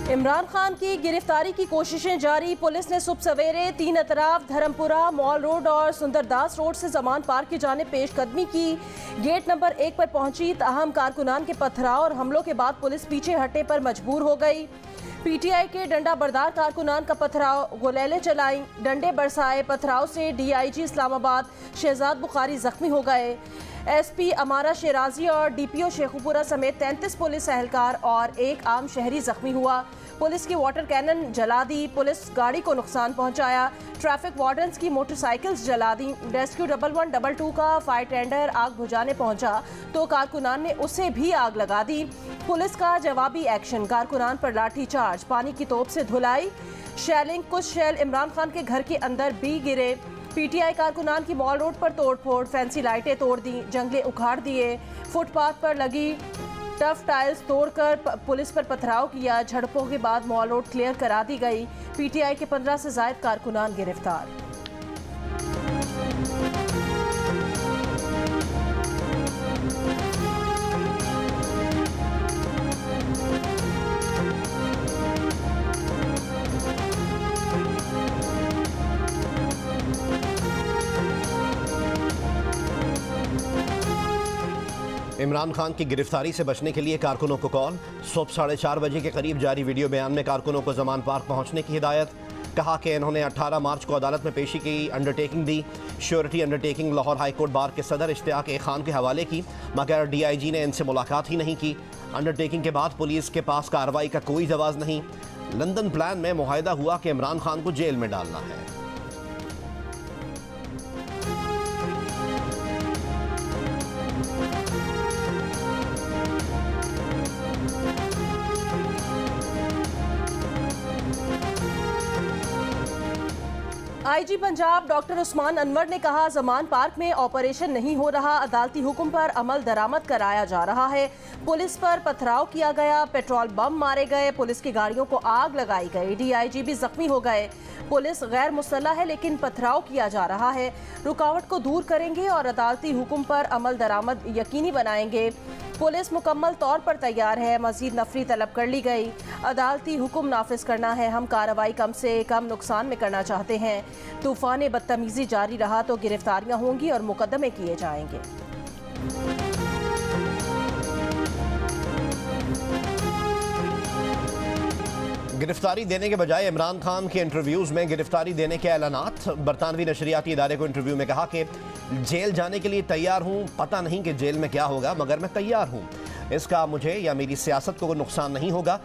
इमरान खान की गिरफ्तारी की कोशिशें जारी। पुलिस ने सुबह सवेरे 3 अतराफ धर्मपुरा, मॉल रोड और सुंदरदास रोड से जमान पार्क की जानिब पेशकदमी की। गेट नंबर 1 पर पहुंची, ताहम कारकुनान के पथराव और हमलों के बाद पुलिस पीछे हटने पर मजबूर हो गई। पीटीआई के डंडा बरदार कारकुनान का पथराव, गोलेलें चलाई, डंडे बरसाए। पथराव से डीआईजी इस्लामाबाद शहजाद बुखारी जख्मी हो गए। एसपी अमारा शेराजी और डीपीओ शेखुपुरा समेत 33 पुलिस एहलकार और एक आम शहरी जख्मी हुआ। पुलिस की वाटर कैनन जला दी, पुलिस गाड़ी को नुकसान पहुंचाया। ट्रैफिक वार्डन्स की मोटरसाइकिल्स जला दी। रेस्क्यू 1122 का फायर टेंडर आग बुझाने पहुंचा तो कारकुनान ने उसे भी आग लगा दी। पुलिस का जवाबी एक्शन, कारकुनान पर लाठी चार्ज, पानी की तोप से धुलाई, शेलिंग। कुछ शेल इमरान खान के घर के अंदर भी गिरे। पीटीआई कारकुनान की मॉल रोड पर तोड़फोड़, फैंसी लाइटें तोड़ दी, जंगले उखाड़ दिए, फुटपाथ पर लगी टफ टाइल्स तोड़कर पुलिस पर पथराव किया। झड़पों के बाद मॉल रोड क्लियर करा दी गई। पीटीआई के 15 से ज्यादा कारकुनान गिरफ्तार। इमरान खान की गिरफ्तारी से बचने के लिए कारकुनों को कॉल। सुबह 4:30 बजे के करीब जारी वीडियो बयान में कारकुनों को जमान पार्क पहुंचने की हिदायत। कहा कि इन्होंने 18 मार्च को अदालत में पेशी की अंडरटेकिंग दी। Surety undertaking Lahore high court bar के सदर इश्तियाक ए खान के हवाले की, मगर डीआईजी ने इनसे मुलाकात ही नहीं की। अंडरटेकिंग के बाद पुलिस के पास कार्रवाई का कोई जवाब नहीं। लंदन प्लान में मुआहदा हुआ कि इमरान खान को जेल में डालना है। आईजी पंजाब डॉक्टर उस्मान अनवर ने कहा, जमान पार्क में ऑपरेशन नहीं हो रहा, अदालती हुक्म पर अमल दरामद कराया जा रहा है। पुलिस पर पथराव किया गया, पेट्रोल बम मारे गए, पुलिस की गाड़ियों को आग लगाई गई, डीआईजी भी जख्मी हो गए। पुलिस गैर मुसल्लह है लेकिन पथराव किया जा रहा है। रुकावट को दूर करेंगे और अदालती हुक्म पर अमल दरामद यकीनी बनाएंगे। पुलिस मुकम्मल तौर पर तैयार है। मजीद नफरी तलब कर ली गई। अदालती हुक्म नाफिज करना है। हम कार्रवाई कम से कम नुकसान में करना चाहते हैं। तूफान बदतमीजी जारी रहा तो गिरफ्तारियां होंगी और मुकदमे किए जाएंगे। गिरफ्तारी देने के बजाय इमरान खान के इंटरव्यूज में गिरफ्तारी देने के ऐलानात। बरतानवी नशरियाती इदारे को इंटरव्यू में कहा कि जेल जाने के लिए तैयार हूँ, पता नहीं कि जेल में क्या होगा मगर मैं तैयार हूँ, इसका मुझे या मेरी सियासत को नुकसान नहीं होगा।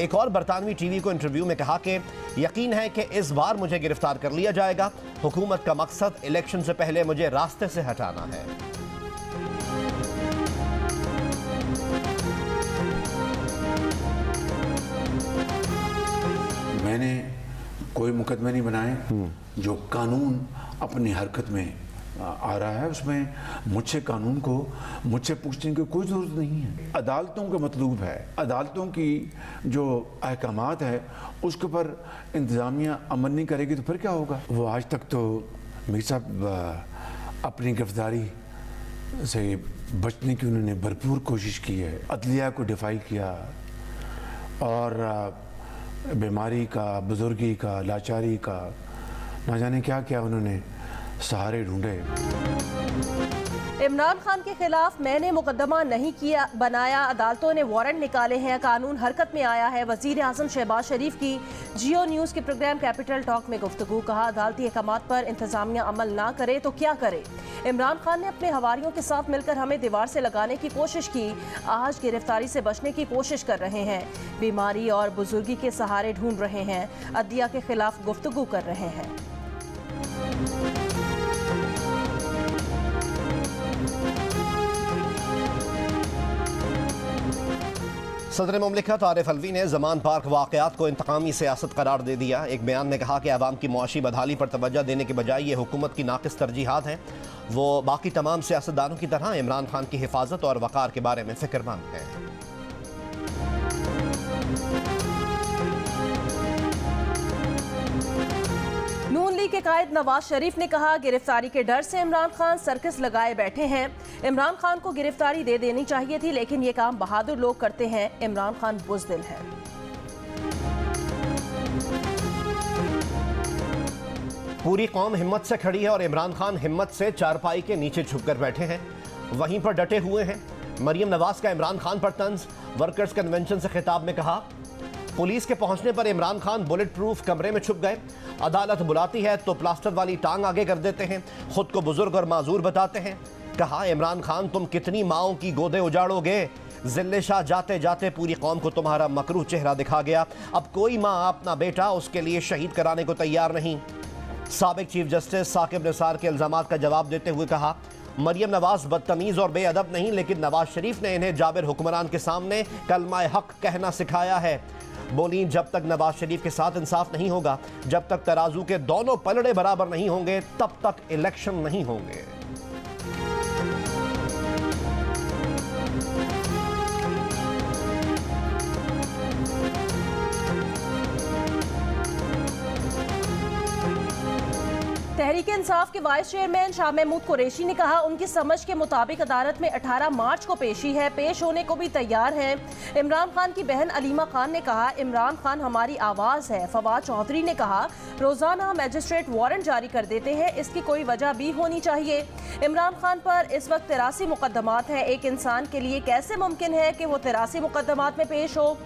एक और बरतानवी टीवी को इंटरव्यू में कहा कि यकीन है कि इस बार मुझे गिरफ्तार कर लिया जाएगा। हुकूमत का मकसद इलेक्शन से पहले मुझे रास्ते से हटाना है। मैंने कोई मुकदमे नहीं बनाए। जो कानून अपनी हरकत में आ रहा है उसमें मुझसे कानून को मुझसे पूछने की कोई ज़रूरत नहीं है। अदालतों का मतलूब है, अदालतों की जो अहकामात है उसके ऊपर इंतज़ामिया अमल नहीं करेगी तो फिर क्या होगा। वो आज तक तो मीर साहब अपनी गिरफ्तारी से बचने की उन्होंने भरपूर कोशिश की है। अदलिया को डिफाई किया और बीमारी का, बुजुर्गी का, लाचारी का, ना जाने क्या क्या उन्होंने सहारे ढूंढे। इमरान खान के खिलाफ मैंने मुकदमा नहीं किया बनाया, अदालतों ने वारंट निकाले हैं, कानून हरकत में आया है। वजीर आजम शहबाज शरीफ की जियो न्यूज़ के प्रोग्राम कैपिटल टॉक में गुफ्तगू। कहा, अदालती अहकामात पर इंतजामिया अमल ना करे तो क्या करे। इमरान खान ने अपने हवारियों के साथ मिलकर हमें दीवार से लगाने की कोशिश की, आज गिरफ्तारी से बचने की कोशिश कर रहे हैं। बीमारी और बुजुर्गी के सहारे ढूंढ रहे हैं, अदलिया के खिलाफ गुफ्तगू कर रहे हैं। सदर मुमलिकत आरिफ अलवी ने जमान पार्क वाक़यात को इंतकामी सियासत करार दे दिया। एक बयान में कहा कि अवाम की मुआशी बदहाली पर तवज्जो देने के बजाय ये हुकूमत की नाक़िस तरजीहात हैं। वो बाकी तमाम सियासतदानों की तरह इमरान खान की हिफाजत और वक़ार के बारे में फ़िक्रमंद हैं। नून दिल्ली के कायद नवाज शरीफ ने कहा, गिरफ्तारी के डर से इमरान खान सर्कस लगाए बैठे हैं। इमरान खान को गिरफ्तारी दे देनी चाहिए थी, लेकिन ये काम बहादुर लोग करते हैं। इमरान खान बुज़दिल है। पूरी कौम हिम्मत से खड़ी है और इमरान खान हिम्मत से चारपाई के नीचे छुपकर बैठे हैं, वहीं पर डटे हुए हैं। मरियम नवाज का इमरान खान पर तंज। वर्कर्स कन्वेंशन से खिताब में कहा, पुलिस के पहुंचने पर इमरान खान बुलेट प्रूफ कमरे में छुप गए। अदालत बुलाती है तो प्लास्टर वाली टांग आगे कर देते हैं, खुद को बुजुर्ग और माजूर बताते हैं। कहा, इमरान खान तुम कितनी माओं की गोदे उजाड़ोगे। जिल्ले शाह जाते जाते पूरी कौम को तुम्हारा मकरूह चेहरा दिखा गया। अब कोई माँ अपना बेटा उसके लिए शहीद कराने को तैयार नहीं। साबिक चीफ जस्टिस साकिब निसार के इल्जामात का जवाब देते हुए कहा, मरियम नवाज बदतमीज और बेअदब नहीं, लेकिन नवाज शरीफ ने इन्हें जाबिर हुक्मरान के सामने कलमा हक कहना सिखाया है। बोली, जब तक नवाज शरीफ के साथ इंसाफ नहीं होगा, जब तक तराजू के दोनों पलड़े बराबर नहीं होंगे, तब तक इलेक्शन नहीं होंगे। तहरीक इंसाफ के वाइस चेयरमैन शाह महमूद कुरैशी ने कहा, उनकी समझ के मुताबिक अदालत में 18 मार्च को पेशी है, पेश होने को भी तैयार हैं। इमरान खान की बहन अलीमा खान ने कहा, इमरान खान हमारी आवाज़ है। फवाद चौधरी ने कहा, रोजाना मैजिस्ट्रेट वारंट जारी कर देते हैं, इसकी कोई वजह भी होनी चाहिए। इमरान खान पर इस वक्त 83 मुकदमात हैं। एक इंसान के लिए कैसे मुमकिन है कि वो 83 मुकदमात में पेश हो।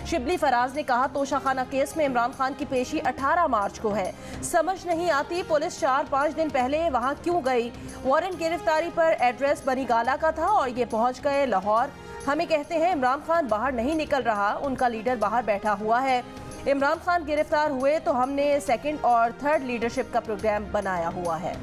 शिबली फराज ने कहा, तोशाखाना केस में इमरान खान की पेशी 18 मार्च को है। समझ नहीं आती पुलिस 4-5 दिन पहले वहां क्यों गई। वारंट गिरफ्तारी पर एड्रेस बनीगाला का था और ये पहुंच गए लाहौर। हमें कहते हैं इमरान खान बाहर नहीं निकल रहा, उनका लीडर बाहर बैठा हुआ है। इमरान खान गिरफ्तार हुए तो हमने सेकंड और थर्ड लीडरशिप का प्रोग्राम बनाया हुआ है।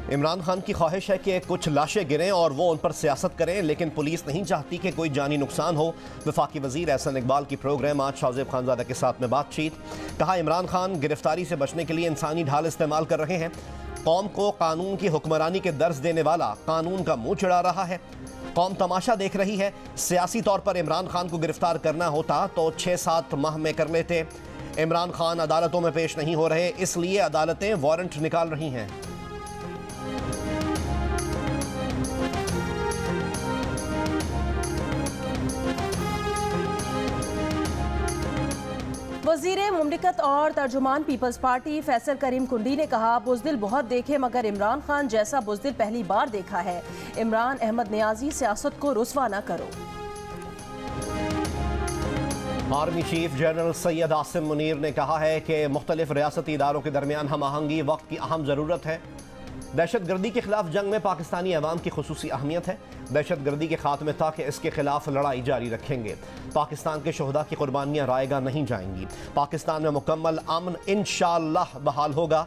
इमरान खान की ख्वाहिश है कि कुछ लाशें गिरें और वो उन पर सियासत करें, लेकिन पुलिस नहीं चाहती कि कोई जानी नुकसान हो। वफाकी वजीर एहसन इकबाल की प्रोग्राम आज शाहजेब खानजादा के साथ में बातचीत। कहा, इमरान खान गिरफ्तारी से बचने के लिए इंसानी ढाल इस्तेमाल कर रहे हैं। कौम को कानून की हुक्मरानी के दर्ज देने वाला कानून का मुंह चिढ़ा रहा है। कौम तमाशा देख रही है। सियासी तौर पर इमरान खान को गिरफ्तार करना होता तो 6-7 माह में कर लेते। इमरान खान अदालतों में पेश नहीं हो रहे, इसलिए अदालतें वारंट निकाल रही हैं। वज़ीर मुमलिकत और तर्जुमान पीपल्स पार्टी फैसल करीम कुंडी ने कहा, बुज़दिल बहुत देखे मगर इमरान खान जैसा बुज़दिल पहली बार देखा है। इमरान अहमद नियाजी, सियासत को रुस्वा न करो। Army chief general Syed Asim Munir ने कहा है कि मुख्तलिफ रियासती इदारों के दरमियान हम आहंगी वक्त की अहम ज़रूरत है। दहशत गर्दी के खिलाफ जंग में पाकिस्तानी अवाम की खुसूसी अहमियत है। दहशत गर्दी के खात्मे तक इसके खिलाफ लड़ाई जारी रखेंगे। पाकिस्तान के शोहदा की कुर्बानियाँ रायगा नहीं जाएंगी। पाकिस्तान में मुकम्मल अमन इंशाअल्लाह बहाल होगा।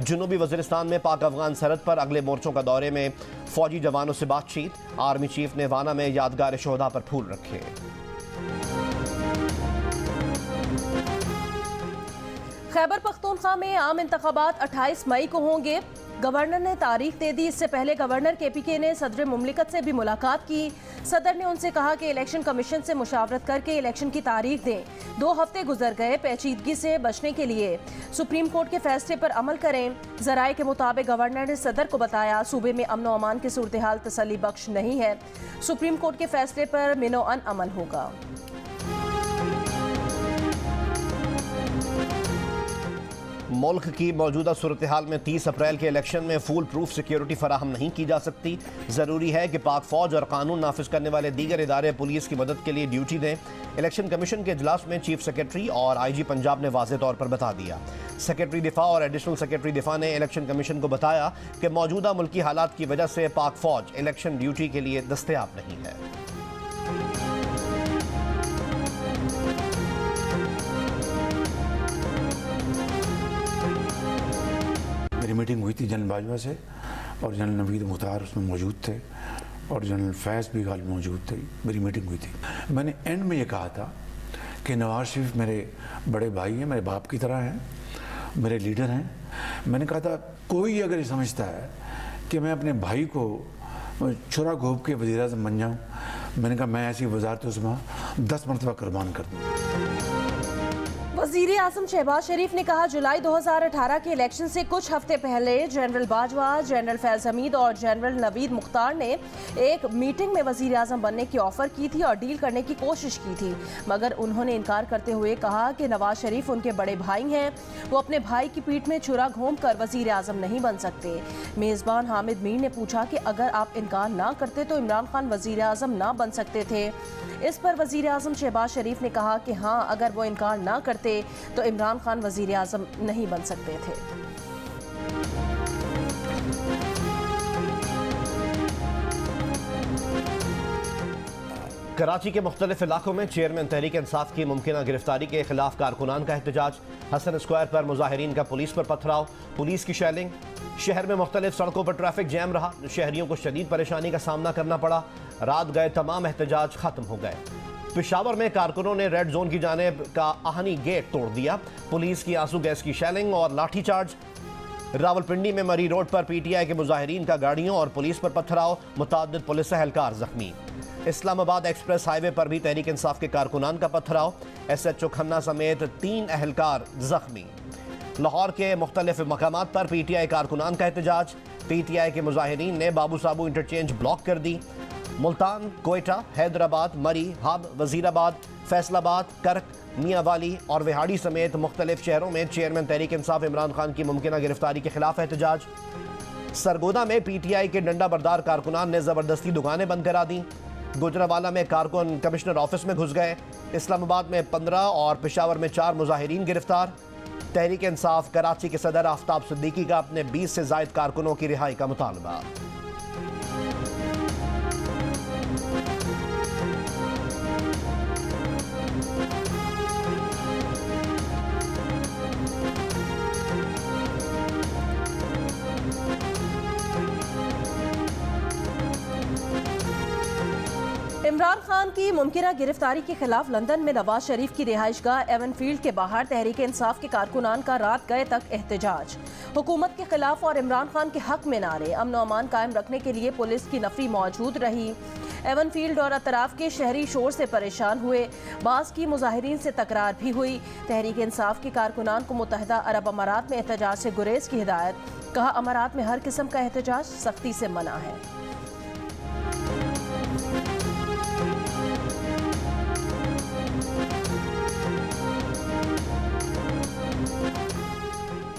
जनूबी वज़ीरिस्तान में पाक अफगान सरहद पर अगले मोर्चों का दौरे में फौजी जवानों से बातचीत। आर्मी चीफ ने वाना में यादगार शोहदा पर फूल रखे। खैबर पख्तूनख्वा में आम इंतखाबात 28 मई को होंगे। गवर्नर ने तारीख दे दी। इससे पहले गवर्नर KPK ने सदर मुमलिकत से भी मुलाकात की। सदर ने उनसे कहा कि इलेक्शन कमीशन से मुशावरत करके इलेक्शन की तारीख दें। 2 हफ्ते गुजर गए। पेचीदगी से बचने के लिए सुप्रीम कोर्ट के फैसले पर अमल करें। जराए के मुताबिक गवर्नर ने सदर को बताया, सूबे में अमन व अमान की सूरत हाल तसल्ली बख्श नहीं है। सुप्रीम कोर्ट के फैसले पर मिनो-अन अमल होगा। मुल्क की मौजूदा सूरत हाल में 30 अप्रैल के इलेक्शन में फुल प्रूफ सिक्योरिटी फराहम नहीं की जा सकती। ज़रूरी है कि पाक फौज और कानून नाफिज करने वाले दीगर इदारे पुलिस की मदद के लिए ड्यूटी दें। इलेक्शन कमीशन के इजलास में चीफ सेक्रेटरी और IG पंजाब ने वाज़ेह तौर पर बता दिया। सेक्रेटरी दिफा और एडिशनल सेक्रेटरी दिफा ने इलेक्शन कमीशन को बताया कि मौजूदा मुल्की हालात की वजह से पाक फौज इलेक्शन ड्यूटी के लिए दस्तयाब नहीं है। मेरी मीटिंग हुई थी जनरल बाजवा से और जनरल नवीद मुख्तार उसमें मौजूद थे और जनरल फैज़ भी गालिब मौजूद थे। मेरी मीटिंग हुई थी। मैंने एंड में ये कहा था कि नवाज शरीफ मेरे बड़े भाई हैं, मेरे बाप की तरह हैं, मेरे लीडर हैं। मैंने कहा था कोई अगर ये समझता है कि मैं अपने भाई को छुरा घोंप के वज़ीर आज़म बन जाऊँ। मैंने कहा मैं ऐसी वज़ारत उस्मा 10 मरतबा कुर्बान कर दूँ। वज़ीर आज़म शहबाज शरीफ ने कहा, जुलाई 2018 के इलेक्शन से कुछ हफ्ते पहले जनरल बाजवा, जनरल फैज़ हमीद और जनरल नवीद मुख्तार ने एक मीटिंग में वज़ीर आज़म बनने की ऑफ़र की थी और डील करने की कोशिश की थी, मगर उन्होंने इनकार करते हुए कहा कि नवाज शरीफ उनके बड़े भाई हैं, वो अपने भाई की पीठ में छुरा घोंप कर वज़ीर आज़म नहीं बन सकते। मेज़बान हामिद मीर ने पूछा कि अगर आप इनकार ना करते तो इमरान खान वज़ीर आज़म ना बन सकते थे। इस पर वज़ीर आज़म शहबाज शरीफ ने कहा कि हाँ, अगर वो इनकार ना करते तो इमरान खान वज़ीर आज़म नहीं बन सकते थे। कराची के मुख्तलिफ इलाकों में चेयरमैन तहरीक इंसाफ की मुमकिन गिरफ्तारी के खिलाफ कारकुनान का एहतजाज। हसन स्क्वायर पर मुजाहिरीन का पुलिस पर पथराव, पुलिस की शेलिंग। शहर में मुख्तलिफ सड़कों पर ट्रैफिक जैम रहा, शहरियों को शदीद परेशानी का सामना करना पड़ा। रात गए तमाम एहतजाज खत्म हो गए। पेशावर में कारकुनों ने रेड जोन की जानिब का आहनी गेट तोड़ दिया, पुलिस की आंसू गैस की शेलिंग और लाठीचार्ज। रावलपिंडी में मरी रोड पर पीटीआई के मुजाहिरीन का गाड़ियों और पुलिस पर पथराव, मुताद्दिद पुलिस एहलकार जख्मी। इस्लामाबाद एक्सप्रेस हाईवे पर भी तहरीक इंसाफ के कारकुनान का पथराव, SHO खन्ना समेत 3 एहलकार जख्मी। लाहौर के मुख्तलिफ मकामात पर पीटीआई कारकुनान का एहतजाज, पीटीआई के मुजाहिरीन ने बाबू साबू इंटरचेंज ब्लॉक कर दी। मुल्तान, कोयटा, हैदराबाद, मरी, हब, वजीराबाद, फैसलाबाद, कर्क, मियांवाली और विहाड़ी समेत मुख्तलिफ शहरों में चेयरमैन तहरीक इंसाफ इमरान खान की मुमकिन गिरफ्तारी के खिलाफ एहतजाज। सरगोदा में पीटीआई के डंडा बरदार कारकुनान ने जबरदस्ती दुकानें बंद करा दी। गुजरावाला में कारकुन कमिश्नर ऑफिस में घुस गए। इस्लामाबाद में 15 और पेशावर में 4 मुजाहिरीन गिरफ्तार। तहरीक इंसाफ कराची के सदर आफ्ताब सिद्दीकी का अपने 20 से जायद कारकुनों की रिहाई का मुतालबा। इमरान खान की मुमकिन गिरफ्तारी के खिलाफ लंदन में नवाज शरीफ की रिहाइशगाह एवनफील्ड के बाहर तहरीक इंसाफ के कारकुनान का रात गए तक एहतजाज। हुकूमत के खिलाफ और इमरान खान के हक में नारे, अमन अमान कायम रखने के लिए पुलिस की नफरी मौजूद रही। एवनफील्ड और अतराफ के शहरी शोर से परेशान हुए, बास की मुजाहिरीन से तकरार भी हुई। तहरीक इंसाफ के कारकुनान को मुत्तहिदा अरब अमारात में एहतजाज से गुरेज की हिदायत, कहा अमारात में हर किस्म का एहतजाज सख्ती से मना है।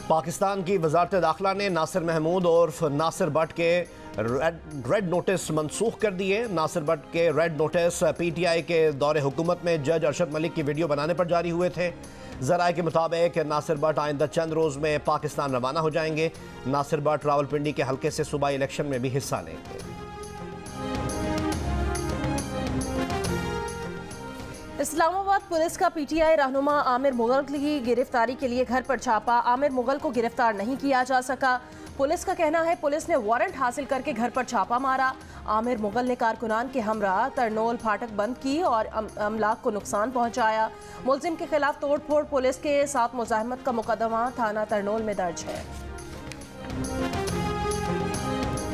पाकिस्तान की वजारत दाखिला ने नासिर महमूद उर्फ नासिर भट्ट के रेड नोटिस मनसूख कर दिए। नासिर भट्ट के रेड नोटिस पीटीआई के दौरे हुकूमत में जज अरशद मलिक की वीडियो बनाने पर जारी हुए थे। जराए के मुताबिक नासिर भट्ट आइंदा चंद रोज़ में पाकिस्तान रवाना हो जाएंगे। नासिर भट्ट रावलपिंडी के हल्के से सूबाई इलेक्शन में भी हिस्सा लेंगे। इस्लामाबाद पुलिस का पीटीआई रहनुमा आमिर मुगल की गिरफ्तारी के लिए घर पर छापा। आमिर मुगल को गिरफ्तार नहीं किया जा सका। पुलिस का कहना है पुलिस ने वारंट हासिल करके घर पर छापा मारा। आमिर मुगल ने कारकुनान के हमरा तरनोल फाटक बंद की और अमलाक को नुकसान पहुंचाया। मुलजिम के खिलाफ तोड़फोड़ पुलिस के साथ मुजाहमत का मुकदमा थाना तरनोल में दर्ज है।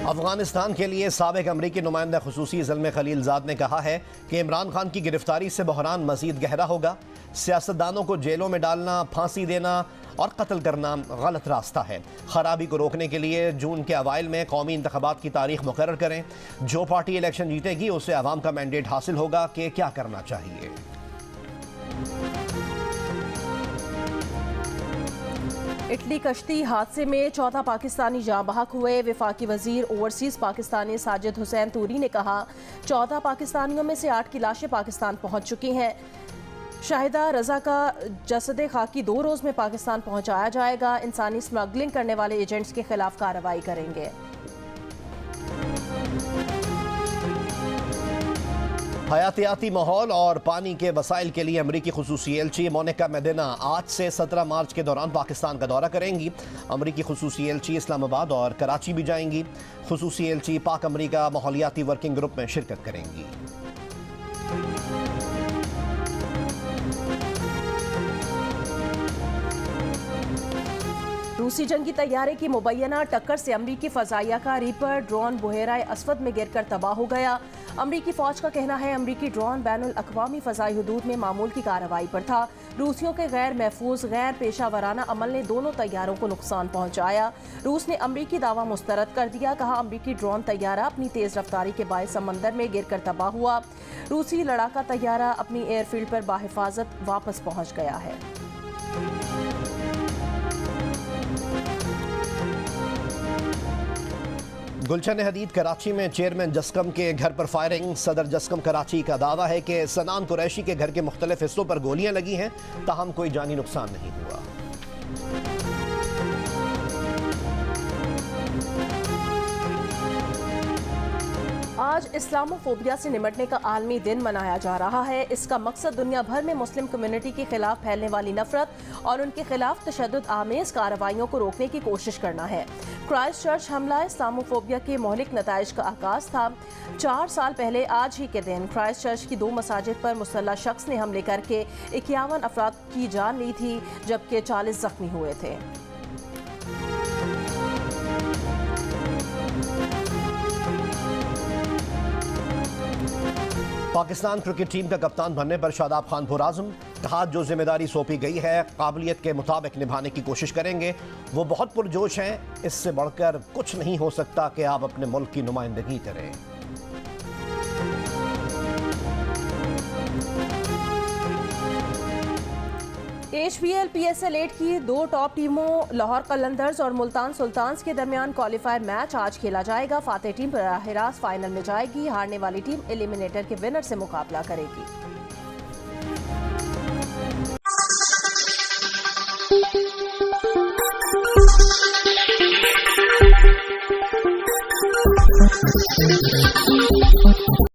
अफगानिस्तान के लिए साबिक अमरीकी नुमाइंदा खुसूसी ज़ल्मे खलीलजाद ने कहा है कि इमरान खान की गिरफ्तारी से बहरान मज़ीद गहरा होगा। सियासतदानों को जेलों में डालना, फांसी देना और कत्ल करना गलत रास्ता है। खराबी को रोकने के लिए जून के अवाइल में कौमी इंतखाबात की तारीख मुकर्रर करें। जो पार्टी इलेक्शन जीतेगी उसे अवाम का मैंडेट हासिल होगा कि क्या करना चाहिए। इटली कश्ती हादसे में 14 पाकिस्तानी जाँ बहक हुए। वफाकी वजीर ओवरसीज पाकिस्तानी साजिद हुसैन तूरी ने कहा 14 पाकिस्तानियों में से 8 की लाशें पाकिस्तान पहुंच चुकी हैं। शाहिदा रजा का जसद खाकी 2 रोज़ में पाकिस्तान पहुंचाया जाएगा। इंसानी स्मगलिंग करने वाले एजेंट्स के खिलाफ कार्रवाई करेंगे। हयातियाती माहौल और पानी के वसाइल के लिए अमरीकी खुसूसी एलची मोनिका मेडिना आज से 17 मार्च के दौरान पाकिस्तान का दौरा करेंगी। अमरीकी खुसूसी एलची इस्लामाबाद और कराची भी जाएंगी। खुसूसी एलची पाक अमरीका माहौलियाती वर्किंग ग्रुप में शिरकत करेंगी। रूसी जंगी तैयारे की मुबैना टक्कर से अमरीकी फजाइया का रीपर ड्रोन बुहेराए असवद में गिरकर तबाह हो गया। अमरीकी फौज का कहना है अमरीकी ड्रोन बैनुल अक़वामी फ़ज़ाई हुदूद में मामूल की कार्रवाई पर था। रूसियों के गैर महफूज गैर पेशा वराना अमल ने दोनों तैयारों को नुकसान पहुंचाया। रूस ने अमरीकी दावा मुस्तरद कर दिया। कहा अमरीकी ड्रोन तैयारा अपनी तेज रफ्तारी के बायस समंदर में गिरकर तबाह हुआ। रूसी लड़ाका तैयारा अपनी एयरफील्ड पर बाहिफाजत वापस पहुंच गया है। गुलशन हदीद कराची में चेयरमैन जस्कम के घर पर फायरिंग। सदर जस्कम कराची का दावा है कि सनान कुरैशी के घर के मुख्तलिफ हिस्सों पर गोलियां लगी हैं, ताहम कोई जानी नुकसान नहीं हुआ। आज इस्लामोफोबिया से निपटने का आलमी दिन मनाया जा रहा है। इसका मकसद दुनिया भर में मुस्लिम कम्युनिटी के खिलाफ फैलने वाली नफरत और उनके खिलाफ तशद्दुद आमेज कार्रवाइयों को रोकने की कोशिश करना है। क्राइस्ट चर्च हमला इस्लामोफोबिया के मोहलिक नताइज का आगाज था। 4 साल पहले आज ही के दिन क्राइस्ट चर्च की 2 मसाजिद पर मुसल्लह शख्स ने हमले करके 51 अफराद की जान ली थी, जबकि 40 जख्मी हुए थे। पाकिस्तान क्रिकेट टीम का कप्तान बनने पर शादाब खान पुरआज़म। कहा जो जिम्मेदारी सौंपी गई है काबिलियत के मुताबिक निभाने की कोशिश करेंगे। वो बहुत पुरजोश हैं। इससे बढ़कर कुछ नहीं हो सकता कि आप अपने मुल्क की नुमाइंदगी करें। HBL PSL 8 की 2 टॉप टीमों लाहौर कलंदर्स और मुल्तान सुल्तान्स के दरमियान क्वालिफायर मैच आज खेला जाएगा। फातेह टीम बराह रास्त फाइनल में जाएगी। हारने वाली टीम एलिमिनेटर के विनर से मुकाबला करेगी।